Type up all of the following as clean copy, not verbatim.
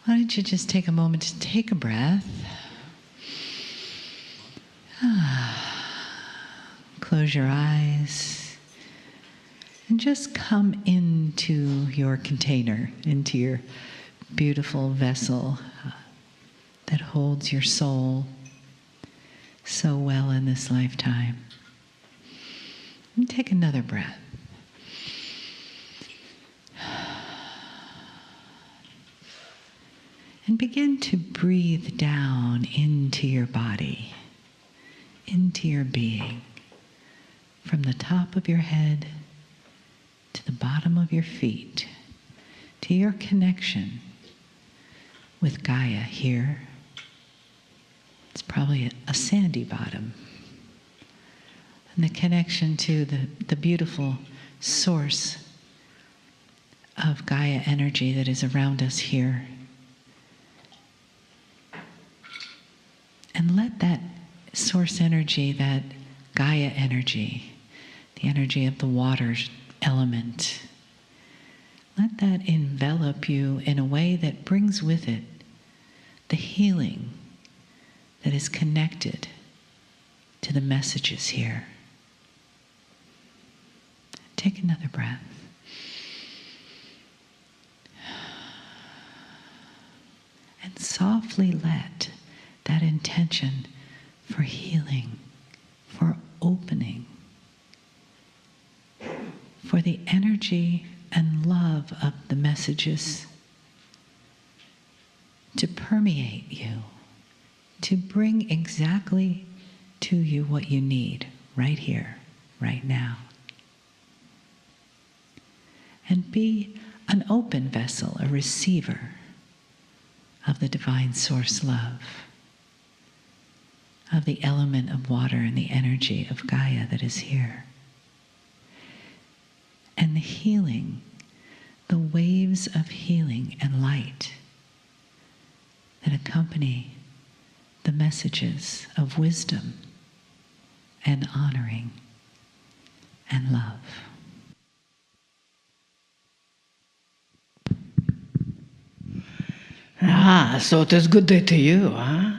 Why don't you just take a moment to take a breath. Close your eyes and just come into your container, into your beautiful vessel that holds your soul so well in this lifetime. And take another breath. And begin to breathe down into your body, into your being, from the top of your head to the bottom of your feet, to your connection with Gaia here. It's probably a sandy bottom. And the connection to the beautiful source of Gaia energy that is around us here. And let that source energy, that Gaia energy, the energy of the water element, let that envelop you in a way that brings with it the healing that is connected to the messages here. Take another breath. And softly let that intention for healing, for opening, for the energy and love of the messages to permeate you, to bring exactly to you what you need right here, right now. And be an open vessel, a receiver of the divine source love, of the element of water and the energy of Gaia that is here. And the healing, the waves of healing and light that accompany the messages of wisdom and honoring and love. So it is good day to you, huh?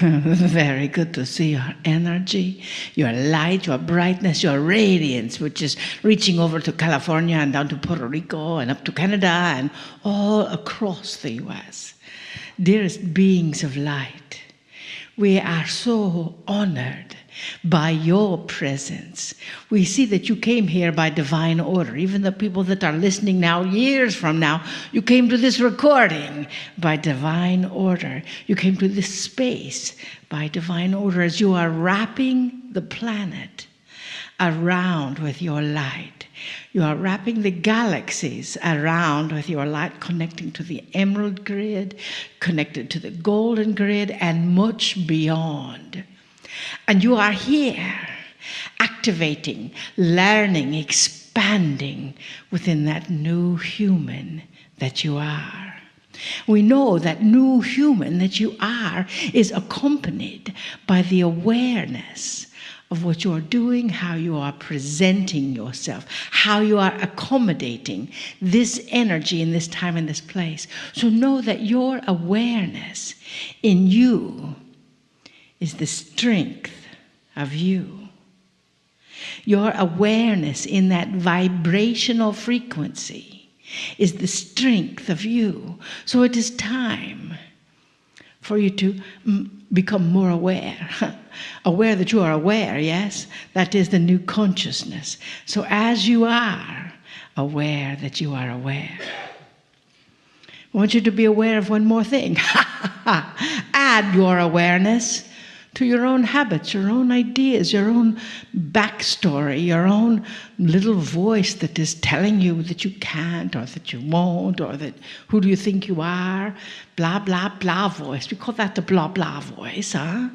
Very good to see your energy, your light, your brightness, your radiance, which is reaching over to California and down to Puerto Rico and up to Canada and all across the U.S. Dearest beings of light, we are so honored by your presence. We see that you came here by divine order. Even the people that are listening now, years from now, you came to this recording by divine order. You came to this space by divine order as you are wrapping the planet around with your light. You are wrapping the galaxies around with your light, connecting to the emerald grid, connected to the golden grid, and much beyond. And you are here, activating, learning, expanding within that new human that you are. We know that new human that you are is accompanied by the awareness of what you are doing, how you are presenting yourself, how you are accommodating this energy in this time and this place. So know that your awareness in you is the strength of you. Your awareness in that vibrational frequency is the strength of you. So it is time for you to become more aware. Aware that you are aware, yes? That is the new consciousness. So as you are aware that you are aware, I want you to be aware of one more thing. Add your awareness to your own habits, your own ideas, your own backstory, your own little voice that is telling you that you can't or that you won't or that who do you think you are, blah, blah, blah voice. We call that the blah, blah voice, huh?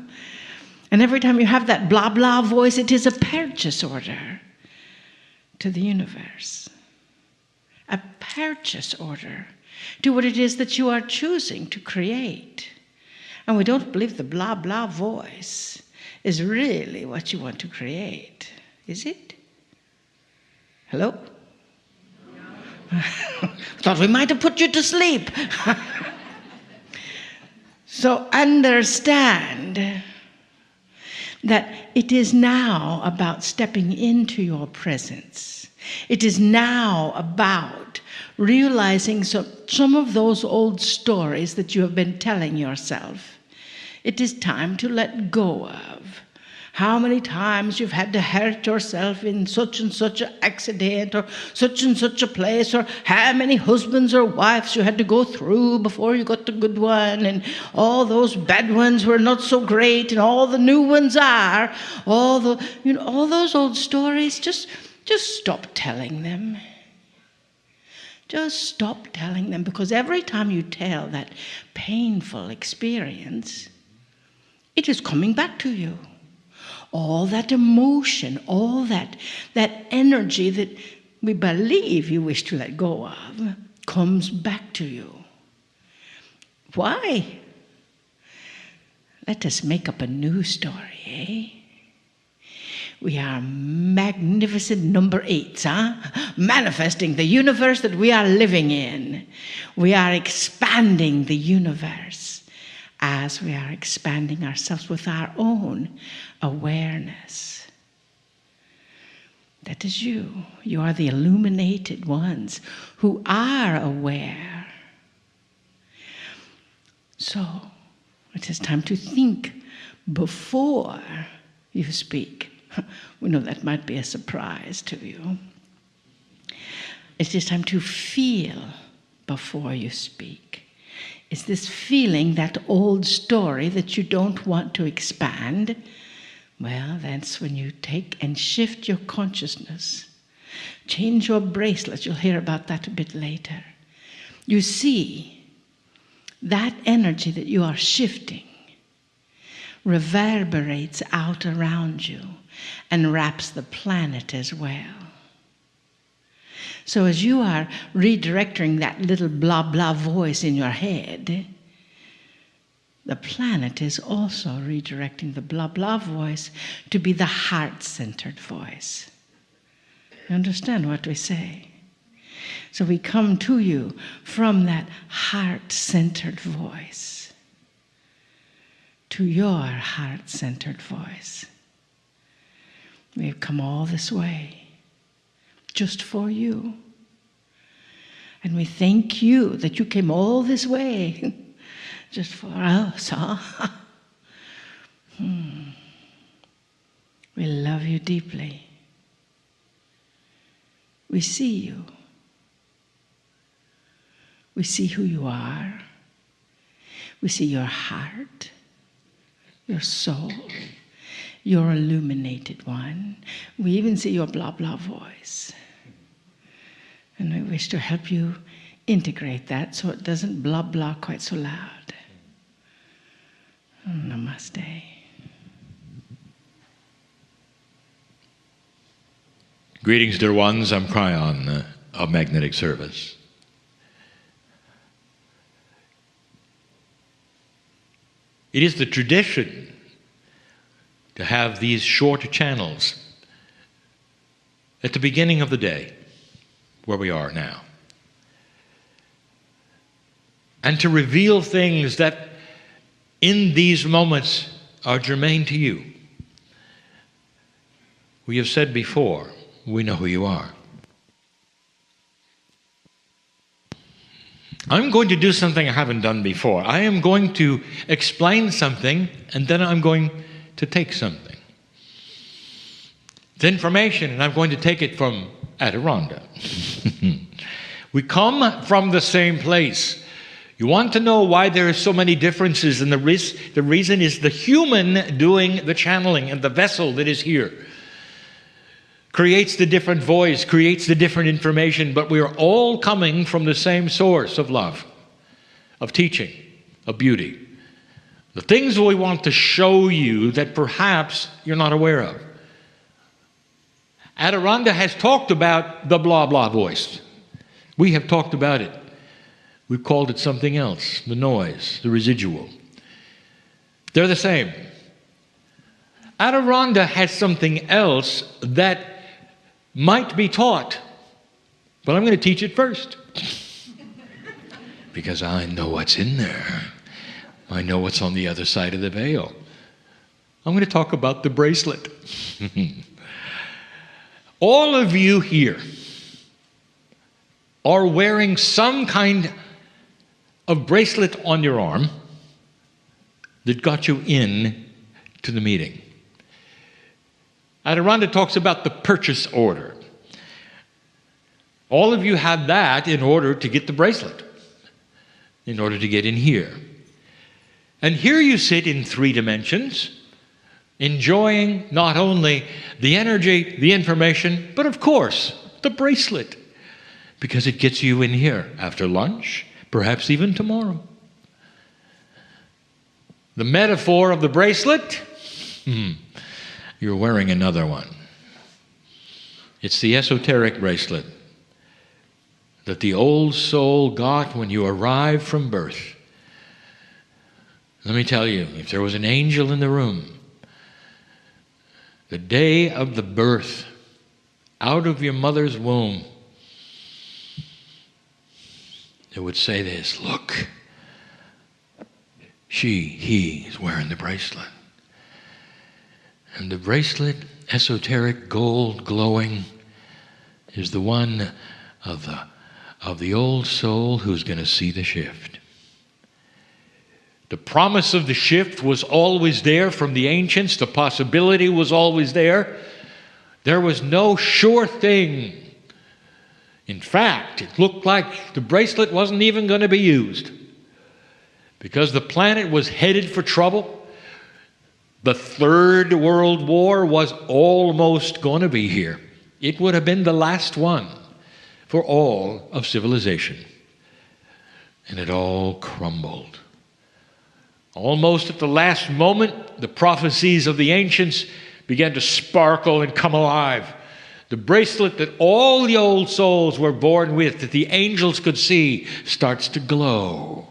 And every time you have that blah, blah voice, it is a purchase order to the universe. A purchase order to what it is that you are choosing to create. And we don't believe the blah, blah voice is really what you want to create. Is it? Hello? Thought we might have put you to sleep. So understand that it is now about stepping into your presence. It is now about realizing some of those old stories that you have been telling yourself. It is time to let go of. How many times you've had to hurt yourself in such and such an accident or such and such a place, or how many husbands or wives you had to go through before you got the good one, and all those bad ones were not so great and all the new ones are. All those old stories, just stop telling them. Just stop telling them, because every time you tell that painful experience, it is coming back to you. All that emotion, all that energy that we believe you wish to let go of comes back to you. Why? Let us make up a new story, eh? We are magnificent number 8s, manifesting the universe that we are living in. We are expanding the universe as we are expanding ourselves with our own awareness. That is you. You are the illuminated ones who are aware. So it is time to think before you speak. We know that might be a surprise to you. It is time to feel before you speak. Is this feeling that old story that you don't want to expand? Well, that's when you take and shift your consciousness. Change your bracelet. You'll hear about that a bit later. You see, that energy that you are shifting reverberates out around you and wraps the planet as well. So as you are redirecting that little blah blah voice in your head, the planet is also redirecting the blah blah voice to be the heart-centered voice. You understand what we say? So we come to you from that heart-centered voice to your heart-centered voice. We've come all this way just for you. And we thank you that you came all this way just for us, huh? We love you deeply. We see you. We see who you are. We see your heart, your soul, your illuminated one. We even see your blah blah voice. And we wish to help you integrate that so it doesn't blah blah quite so loud. Namaste. Greetings, dear ones. I'm Kryon of Magnetic Service. It is the tradition to have these short channels at the beginning of the day, where we are now, and to reveal things that in these moments are germane to you. We have said before, we know who you are. I'm going to do something I haven't done before. I am going to explain something, and then I'm going to take something. It's information, and I'm going to take it from Adironnda. We come from the same place. You want to know why there are so many differences, and the reason is the human doing the channeling, and the vessel that is here creates the different voice, creates the different information, but we are all coming from the same source of love, of teaching, of beauty. The things we want to show you that perhaps you're not aware of. Adironnda has talked about the blah blah voice. We have talked about it. We've called it something else, the noise, the residual. They're the same. Adironnda has something else that might be taught, but I'm going to teach it first. Because I know what's in there. I know what's on the other side of the veil. I'm going to talk about the bracelet. All of you here are wearing some kind of bracelet on your arm that got you in to the meeting. Adironnda talks about the purchase order. All of you had that in order to get the bracelet, in order to get in here. And here you sit in 3 dimensions, enjoying not only the energy, the information, but of course, the bracelet, because it gets you in here after lunch, perhaps even tomorrow. The metaphor of the bracelet, you're wearing another one. It's the esoteric bracelet that the old soul got when you arrived from birth. Let me tell you, if there was an angel in the room, the day of the birth, out of your mother's womb, it would say this: look, he is wearing the bracelet. And the bracelet, esoteric, gold, glowing, is the one of the old soul who's going to see the shift. The promise of the shift was always there from the ancients. The possibility was always there. There was no sure thing. In fact, it looked like the bracelet wasn't even going to be used because the planet was headed for trouble. The Third World War was almost going to be here. It would have been the last one for all of civilization. And it all crumbled. Almost at the last moment, the prophecies of the ancients began to sparkle and come alive. The bracelet that all the old souls were born with, that the angels could see, starts to glow.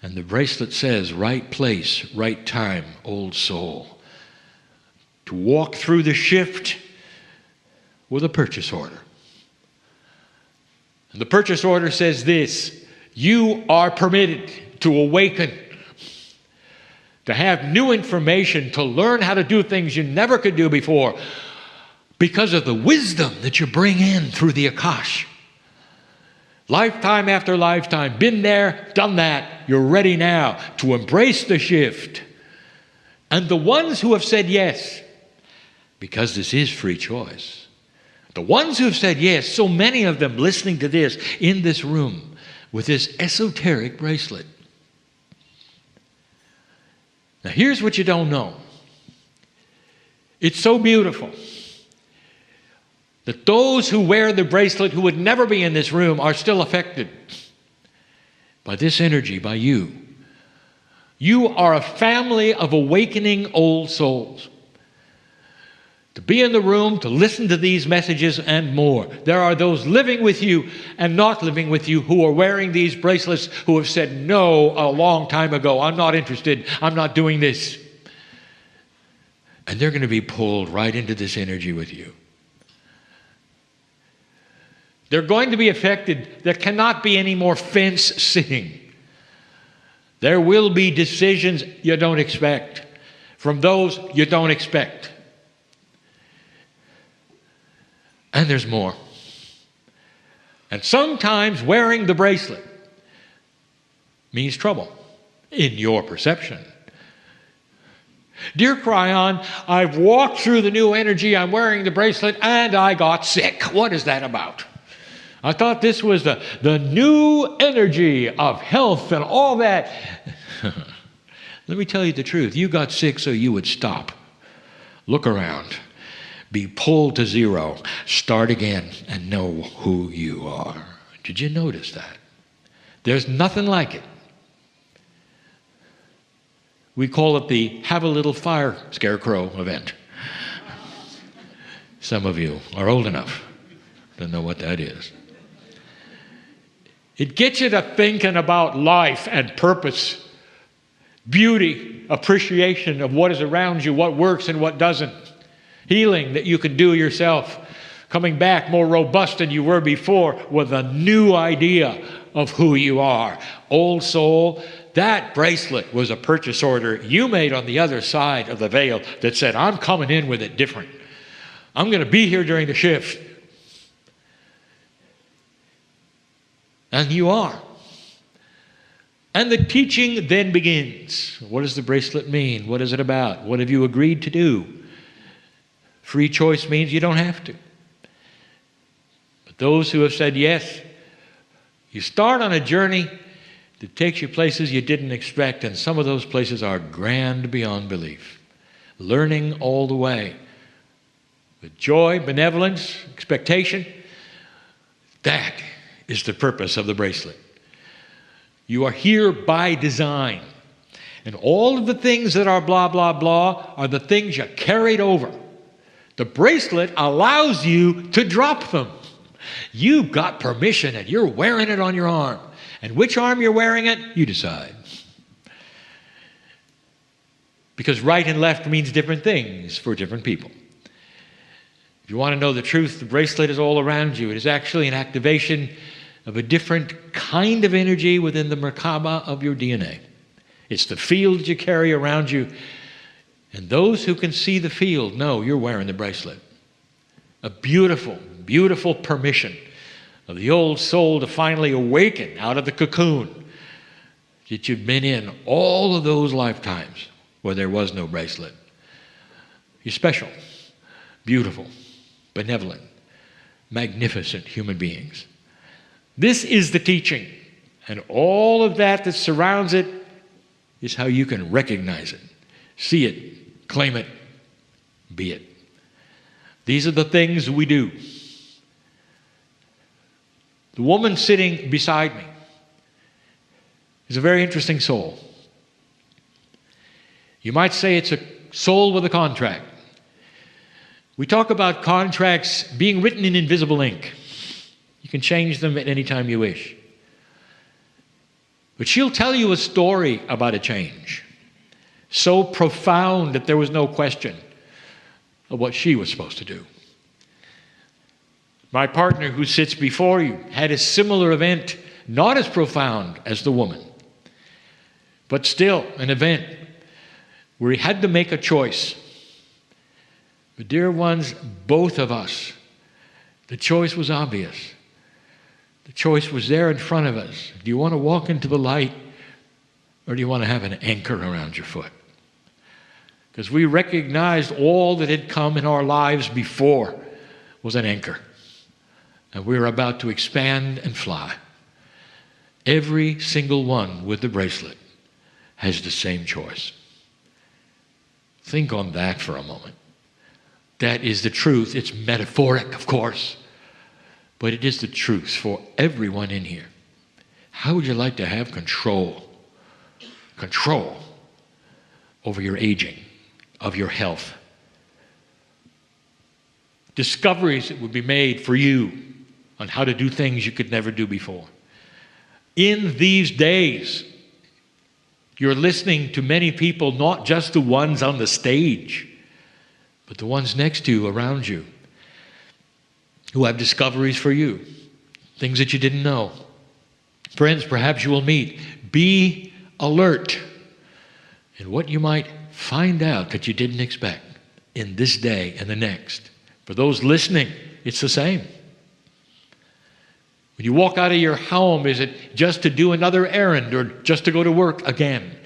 And the bracelet says, right place, right time, old soul. To walk through the shift with a purchase order. And the purchase order says this: you are permitted to awaken, to have new information, to learn how to do things you never could do before because of the wisdom that you bring in through the Akash. Lifetime after lifetime, been there, done that. You're ready now to embrace the shift. And the ones who have said yes, because this is free choice, the ones who have said yes, so many of them listening to this in this room with this esoteric bracelet. Now here's what you don't know. It's so beautiful that those who wear the bracelet who would never be in this room are still affected by this energy, by you. You are a family of awakening old souls. To be in the room, to listen to these messages and more. There are those living with you and not living with you who are wearing these bracelets who have said no a long time ago. I'm not interested. I'm not doing this. And they're going to be pulled right into this energy with you. They're going to be affected. There cannot be any more fence sitting. There will be decisions you don't expect from those you don't expect. And there's more. And sometimes wearing the bracelet means trouble in your perception. Dear Kryon, I've walked through the new energy, I'm wearing the bracelet, and I got sick. What is that about? I thought this was the new energy of health and all that. Let me tell you the truth. You got sick so you would stop. Look around. Be pulled to zero. Start again and know who you are. Did you notice that? There's nothing like it. We call it the Have a Little Fire Scarecrow event. Some of you are old enough to know what that is. It gets you to thinking about life and purpose, beauty, appreciation of what is around you, what works and what doesn't, healing that you can do yourself, coming back more robust than you were before with a new idea of who you are. Old soul, that bracelet was a purchase order you made on the other side of the veil that said, I'm coming in with it different. I'm going to be here during the shift. And you are. And the teaching then begins. What does the bracelet mean? What is it about? What have you agreed to do? Free choice means you don't have to. But those who have said yes, you start on a journey that takes you places you didn't expect, and some of those places are grand beyond belief. Learning all the way. With joy, benevolence, expectation. That is the purpose of the bracelet. You are here by design. And all of the things that are blah, blah, blah are the things you carried over. The bracelet allows you to drop them. You've got permission and you're wearing it on your arm. And which arm you're wearing it, you decide. Because right and left means different things for different people. If you want to know the truth, the bracelet is all around you. It is actually an activation of a different kind of energy within the Merkaba of your DNA. It's the field you carry around you. And those who can see the field know you're wearing the bracelet. A beautiful, beautiful permission of the old soul to finally awaken out of the cocoon that you've been in all of those lifetimes where there was no bracelet. You're special, beautiful, benevolent, magnificent human beings. This is the teaching, and all of that that surrounds it is how you can recognize it, see it, claim it, be it. These are the things we do. The woman sitting beside me is a very interesting soul. You might say it's a soul with a contract. We talk about contracts being written in invisible ink. You can change them at any time you wish. But she'll tell you a story about a change so profound that there was no question of what she was supposed to do. My partner who sits before you had a similar event, not as profound as the woman, but still an event where he had to make a choice. But dear ones, both of us, the choice was obvious. The choice was there in front of us. Do you want to walk into the light, or do you want to have an anchor around your foot? Because we recognized all that had come in our lives before was an anchor. And we were about to expand and fly. Every single one with the bracelet has the same choice. Think on that for a moment. That is the truth. It's metaphoric, of course, but it is the truth for everyone in here. How would you like to have control over your aging, of your health? Discoveries that would be made for you on how to do things you could never do before. In these days, you're listening to many people, not just the ones on the stage, but the ones next to you, around you, who have discoveries for you, things that you didn't know. Friends, perhaps you will meet. Be alert in what you might find out that you didn't expect in this day and the next. For those listening, it's the same. When you walk out of your home, is it just to do another errand or just to go to work again?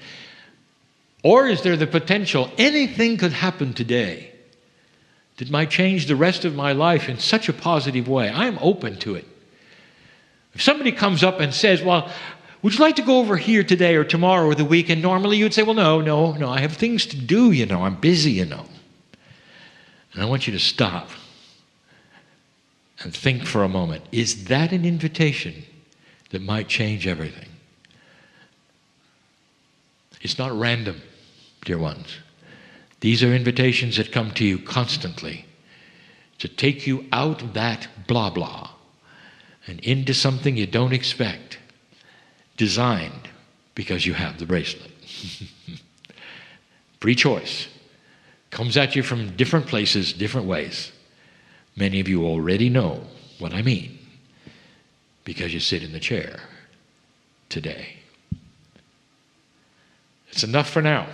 Or is there the potential anything could happen today that might change the rest of my life in such a positive way? I'm open to it. If somebody comes up and says, well, would you like to go over here today or tomorrow or the weekend? Normally you'd say, well, no, I have things to do, I'm busy, And I want you to stop and think for a moment. Is that an invitation that might change everything? It's not random, dear ones. These are invitations that come to you constantly to take you out of that blah blah and into something you don't expect, designed because you have the bracelet. Free choice comes at you from different places, different ways. Many of you already know what I mean because you sit in the chair today. It's enough for now.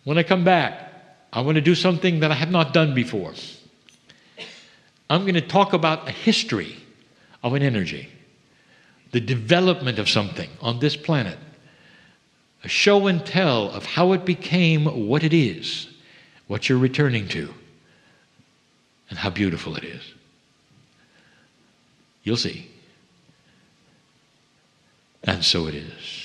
When I come back, I want to do something that I have not done before. I'm going to talk about the history of an energy, the development of something on this planet, a show and tell of how it became what it is, what you're returning to, and how beautiful it is. You'll see. And so it is.